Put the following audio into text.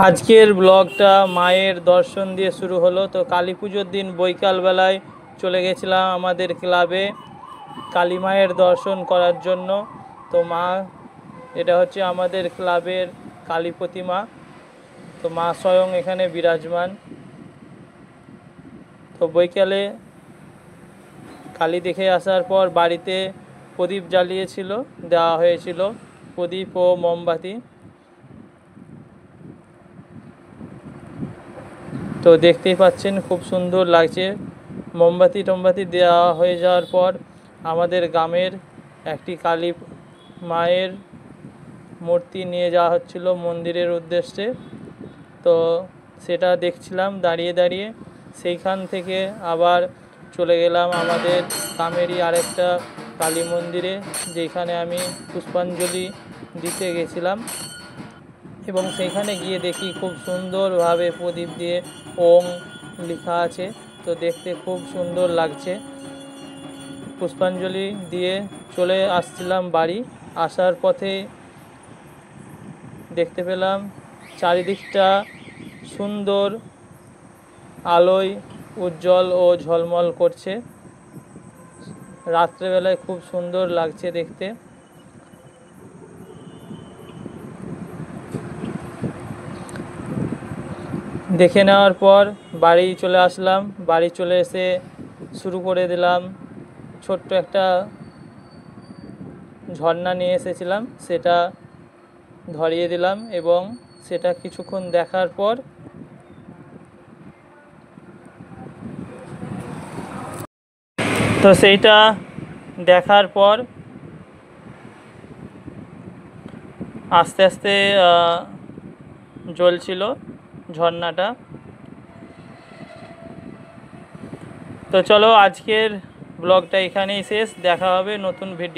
আজকের ব্লগটা মায়ের দর্শন দিয়ে শুরু হলো। তো কালী পুজোর দিন বৈকালবেলায় চলে গেছিলাম আমাদের ক্লাবে কালী মায়ের দর্শন করার জন্য। তো মা, এটা হচ্ছে আমাদের ক্লাবের কালী প্রতিমা। তো মা স্বয়ং এখানে বিরাজমান। তো বৈকালে কালী দেখে আসার পর বাড়িতে প্রদীপ জ্বালিয়েছিল, দেওয়া হয়েছিল প্রদীপ ও মোমবাতি। তো দেখতেই পাচ্ছেন খুব সুন্দর লাগছে। মোমবাতি দেওয়া হয়ে যাওয়ার পর আমাদের গ্রামের একটি কালী মায়ের মূর্তি নিয়ে যাওয়া হচ্ছিল মন্দিরের উদ্দেশ্যে। তো সেটা দেখছিলাম দাঁড়িয়ে দাঁড়িয়ে। সেইখান থেকে আবার চলে গেলাম আমাদের গ্রামেরই আরেকটা কালী মন্দিরে, যেখানে আমি পুষ্পাঞ্জলি দিতে গেছিলাম। এবং সেইখানে গিয়ে দেখি খুব সুন্দরভাবে প্রদীপ দিয়ে ওম লেখা আছে। তো দেখতে খুব সুন্দর লাগছে। পুষ্পাঞ্জলি দিয়ে চলে আসছিলাম বাড়ি। আসার পথে দেখতে পেলাম চারিদিকটা সুন্দর আলোয় উজ্জ্বল ও ঝলমল করছে। রাত্রেবেলায় খুব সুন্দর লাগছে দেখতে। দেখে নেওয়ার পর বাড়ি চলে আসলাম। বাড়ি চলে এসে শুরু করে দিলাম, ছোট্ট একটা ঝর্ণা নিয়ে এসেছিলাম, সেটা ধরিয়ে দিলাম এবং সেটা কিছুক্ষণ দেখার পর সেইটা দেখার পর আস্তে আস্তে জ্বলছিল ঝর্ণাটা। তো চলো, আজকের ব্লগটা এখানেই শেষ। দেখা হবে নতুন ভিডিও।